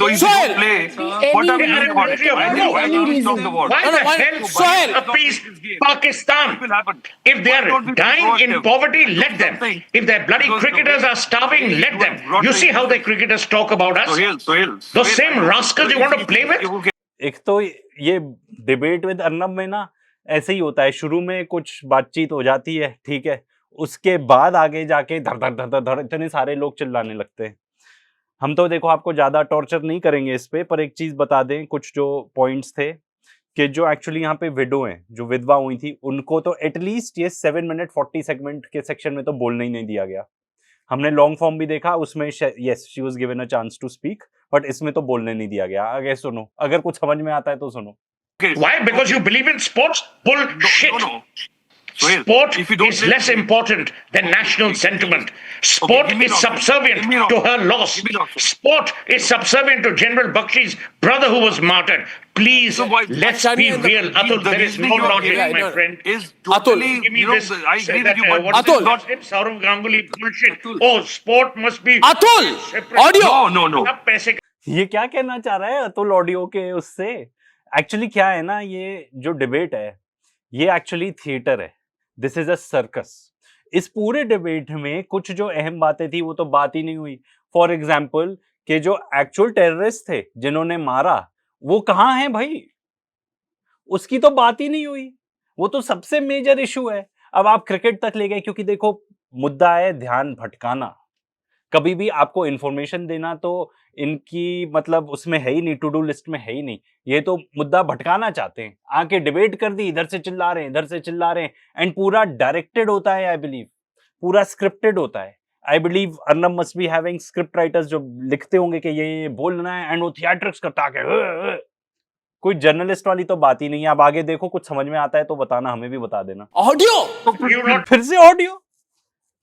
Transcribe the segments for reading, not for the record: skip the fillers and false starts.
So if you don't play, what are we doing about it? Why don't we stop the war? Why the hell Sohail. appease Pakistan? What will happen? If they Why are don't we be dying in proactive? poverty, Do let them. something. If their bloody Because the cricketers way- are starving, way let you them. have brought You see the- how the cricketers talk about us? Sohail. Those same rascals you want to play with? एक तो ये debate with Arnab में ना ऐसे ही होता है, शुरू में कुछ बातचीत हो जाती है, ठीक है, उसके बाद आगे जाके धड़ धड़ धड़ धड़ इतने सारे लोग चिल्लाने लगते हैं। हम तो देखो आपको ज्यादा टॉर्चर नहीं करेंगे इस पे, पर एक चीज बता दें, कुछ जो पॉइंट्स थे कि जो एक्चुअली यहाँ पे विडो हैं, जो विधवा हुई थी, उनको तो एटलीस्ट ये 7 मिनट 40 सेगमेंट के सेक्शन में तो बोलने ही नहीं दिया गया। हमने लॉन्ग फॉर्म भी देखा, उसमें yes she was given a chance to speak, but इसमें तो बोलने नहीं दिया गया। आगे सुनो, अगर कुछ समझ में आता है तो सुनो। Why? Because you believe in sports? Bullshit. No. Sohail, Sport if you don't is play- less important than national sentiment. Sport give me is an option. subservient Give me an to option. her loss. Give me an option. Sport is subservient to General Bakshi's brother who was martyred. Please, So why- let's Achani be and the- real. Atul, the there is reasoning no you're logic, giving my no, friend. is totally, Give me you know, this. I agree with you, but Atul. What's it? Saurav Ganguly bullshit. Oh, sport must be Atul, separate. audio. No. अब पैसे ये क्या कहना चाह रहा है Atul audio के उससे? एक्चुअली क्या है ना, ये जो डिबेट है ये एक्चुअली थिएटर है, दिस इज अ सर्कस। इस पूरे डिबेट में कुछ जो अहम बातें थी वो तो बात ही नहीं हुई। फॉर एग्जाम्पल कि जो एक्चुअल टेररिस्ट थे जिन्होंने मारा वो कहाँ हैं भाई, उसकी तो बात ही नहीं हुई। वो तो सबसे मेजर इशू है। अब आप क्रिकेट तक ले गए, क्योंकि देखो मुद्दा है ध्यान भटकाना। कभी भी आपको इंफॉर्मेशन देना तो इनकी मतलब उसमें है ही नहीं, टू डू लिस्ट में है ही नहीं। ये तो मुद्दा भटकाना चाहते हैं, आके डिबेट कर दी, इधर से चिल्ला रहे हैं, इधर से चिल्ला रहे हैं, एंड पूरा डायरेक्टेड होता है, आई बिलीव पूरा स्क्रिप्टेड होता है। I believe Arnab must be having script writers जो लिखते होंगे कि ये बोलना है, एंड वो थिएट्रिक्स करता है। कोई जर्नलिस्ट वाली तो बात ही नहीं है। अब आगे देखो, कुछ समझ में आता है तो बताना, हमें भी बता देना। ऑडियो। फिर से ऑडियो,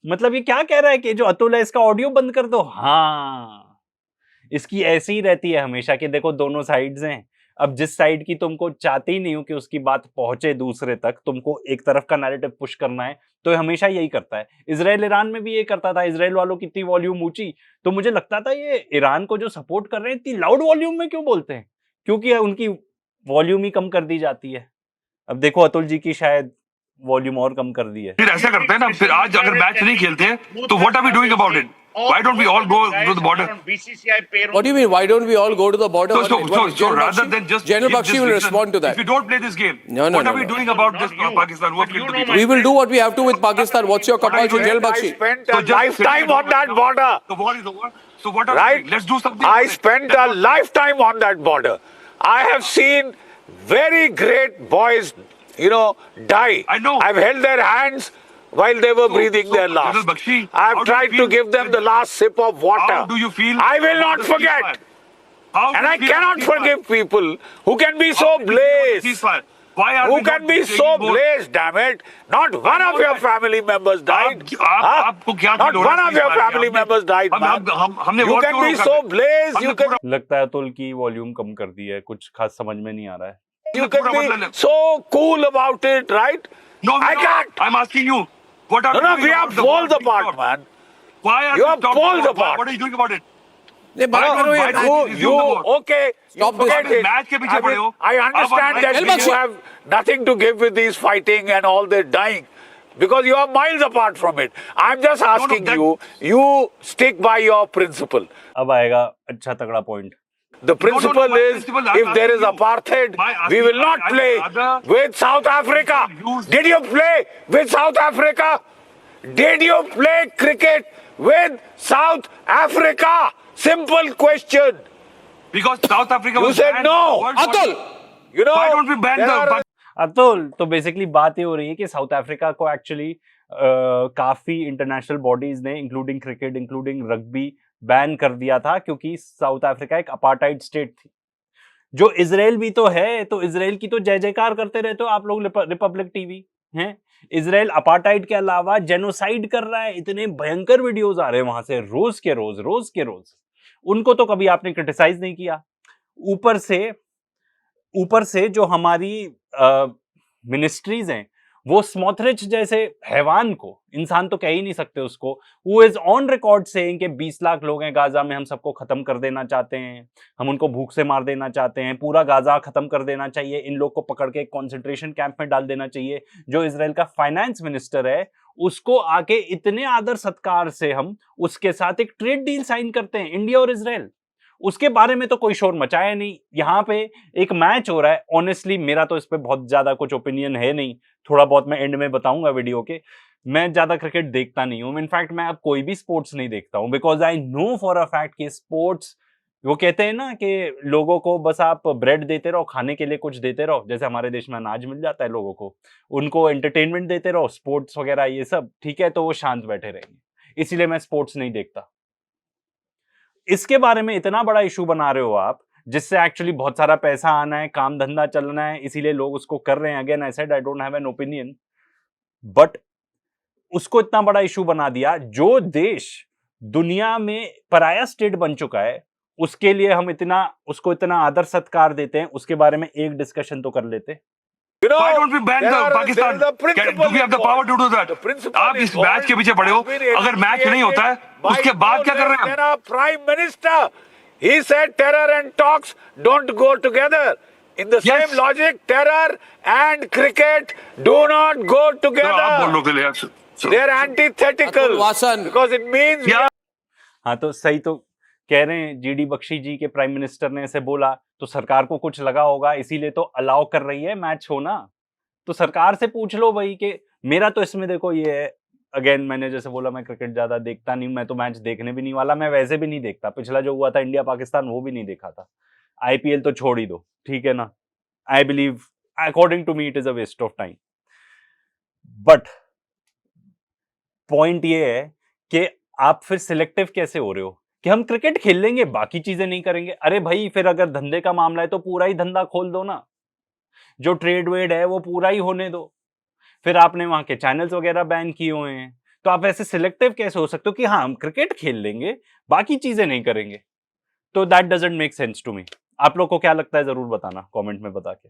मतलब ये क्या कह रहा है कि जो अतुल है इसका ऑडियो बंद कर दो? हाँ, इसकी ऐसी ही रहती है हमेशा कि देखो दोनों साइड्स हैं। अब जिस साइड की तुमको चाहते ही नहीं हो कि उसकी बात पहुंचे दूसरे तक, तुमको एक तरफ का नैरेटिव पुश करना है, तो ये हमेशा यही करता है। इजराइल ईरान में भी ये करता था। इजराइल वालों की इतनी वॉल्यूम ऊंची, तो मुझे लगता था ये ईरान को जो सपोर्ट कर रहे हैं इतनी लाउड वॉल्यूम में क्यों बोलते हैं, क्योंकि उनकी वॉल्यूम ही कम कर दी जाती है। अब देखो अतुल जी की शायद वॉल्यूम और कम कर दी है। फिर ऐसा करते हैं ना, फिर आज अगर मैच नहीं खेलते हैं तो what are we doing about it? Why don't we all go to the border? What do you mean? Why don't we all go to the border? So General rather Bakshi- than just General give Bakshi this will reason, respond to that. If you don't play this game, No, what are we no. doing about this Not you. Pakistan? Who have But killed you the know people? We will do what we have to with Pakistan. What's your What are you compulsion, doing? General I Bakshi? spent So a just lifetime sit on that down. border. The war is over. So what are we Right? doing? Let's do something. I about it. spent a lifetime on that border. I have seen very great boys, die. I know. I've held their hands while they were breathing their General last. Bakshi, I've how do you tried to feel give them the last sip of water. How do you feel? I will about not the forget. ceasefire? How do And you I feel about cannot the ceasefire? forgive people who can be How so do you feel about the blazed. ceasefire? Why are Who we can not be taking so more- blazed, damn it? Not one of your family members died. आपको क्या Not feel हो रहा one है of your ceasefire family के? members died, man. हमने You war can क्यों be रोका so था? blazed. हमने You can लगता है अतुल की वॉल्यूम कम कर दी है, कुछ खास समझ में नहीं आ रहा है। You can be so cool about it, right? No, I can't. I'm asking you. What are No, we no, doing we are about the war poles being apart, stopped? man. Why are You we are stopped? poles apart. What are you doing about it? नहीं, बात Why करो don't- यार। why don't- You okay? You Stop this. forget it. Match के पीछे पड़े हो। I understand आप- that General Bakshi. you have nothing to give with these fighting and all this dying, because you are miles apart from it. I'm just asking you stick by your principle. अब आएगा अच्छा तगड़ा point. The principle my is, principle, I'm if there is asking you. apartheid, My we asking- will not I play rather- with South Africa. Use- Did you play with South Africa? Did you play cricket with South Africa? Simple question. Because South Africa You was said banned no. from the world Atul, You know, Why don't we ban there the- are- Atul, तो basically बात ये हो रही है कि south Africa को actually काफी international bodies ने including cricket, including rugby ban कर दिया था, क्योंकि साउथ अफ्रीका एक अपार्टाइड स्टेट थी। जो इजराइल भी तो है, तो इजराइल की तो जय जयकार करते रहते हो आप लोग, रिपब्लिक टीवी हैं। इजराइल अपार्टाइड के अलावा जेनोसाइड कर रहा है, इतने भयंकर वीडियोस आ रहे हैं वहां से रोज के रोज। उनको तो कभी आपने क्रिटिसाइज नहीं किया। ऊपर से जो हमारी मिनिस्ट्रीज हैं वो स्मॉथरिच जैसे हैवान को, इंसान तो कह ही नहीं सकते उसको, who is on record saying कि 20 लाख लोग हैं गाजा में, हम सबको खत्म कर देना चाहते हैं, हम उनको भूख से मार देना चाहते हैं, पूरा गाजा खत्म कर देना चाहिए, इन लोग को पकड़ के एक कॉन्सेंट्रेशन कैंप में डाल देना चाहिए। जो इजराइल का फाइनेंस मिनिस्टर है उसको आके इतने आदर सत्कार से हम उसके साथ एक ट्रेड डील साइन करते हैं, इंडिया और इजराइल। उसके बारे में तो कोई शोर मचाया नहीं। यहाँ पे एक मैच हो रहा है, ऑनेस्टली मेरा तो इस पे बहुत ज्यादा कुछ ओपिनियन है नहीं, थोड़ा बहुत मैं एंड में बताऊंगा वीडियो के। मैं ज्यादा क्रिकेट देखता नहीं हूँ, इनफैक्ट मैं अब कोई भी स्पोर्ट्स नहीं देखता हूँ, because I know for a fact कि स्पोर्ट्स, वो कहते हैं ना कि लोगों को बस आप ब्रेड देते रहो, खाने के लिए कुछ देते रहो, जैसे हमारे देश में अनाज मिल जाता है लोगों को, उनको एंटरटेनमेंट देते रहो, स्पोर्ट्स वगैरह ये सब ठीक है, तो वो शांत बैठे रहेंगे। इसीलिए मैं स्पोर्ट्स नहीं देखता। इसके बारे में इतना बड़ा इशू बना रहे हो आप, जिससे एक्चुअली बहुत सारा पैसा आना है, काम धंधा चलना है, इसीलिए लोग उसको कर रहे हैं। Again I said I don't have an opinion, but उसको इतना बड़ा इशू बना दिया। जो देश दुनिया में पराया स्टेट बन चुका है, उसके लिए हम उसको इतना आदर सत्कार देते हैं, उसके बारे में एक डिस्कशन तो कर लेते। Why don't we ban the Pakistan? Do we have the power to do that? आप इस मैच के पीछे पड़े हो, अगर मैच नहीं होता है उसके बाद क्या कर रहे हैं? Prime Minister, he said terror and talks don't go together. In the Yes. same logic, terror and cricket do not go तो आप बोल together. लो के लिए They are antithetical Atul Vasan. because it means Yeah. हाँ, तो सही तो कह रहे हैं, जीडी बख्शी जी के प्राइम मिनिस्टर ने ऐसे बोला, तो सरकार को कुछ लगा होगा, इसीलिए तो अलाउ कर रही है मैच होना। तो सरकार से पूछ लो भाई कि मेरा तो इसमें देखो ये है, अगेन मैंने जैसे बोला मैं क्रिकेट ज्यादा देखता नहीं, मैं तो मैच देखने भी नहीं वाला, मैं वैसे भी नहीं देखता। पिछला जो हुआ था इंडिया पाकिस्तान वो भी नहीं देखा था, आईपीएल तो छोड़ ही दो, ठीक है ना। I believe according to me it is a waste of time. But point ये है कि आप फिर सिलेक्टिव कैसे हो रहे हो कि हम क्रिकेट खेल लेंगे बाकी चीजें नहीं करेंगे। अरे भाई, फिर अगर धंधे का मामला है तो पूरा ही धंधा खोल दो ना, जो ट्रेड वेड है वो पूरा ही होने दो। फिर आपने वहां के चैनल्स वगैरह बैन किए हुए हैं, तो आप ऐसे सिलेक्टिव कैसे हो सकते हो कि हाँ हम क्रिकेट खेल लेंगे बाकी चीजें नहीं करेंगे? तो that doesn't make sense to me. आप लोग को क्या लगता है जरूर बताना कमेंट में बता के।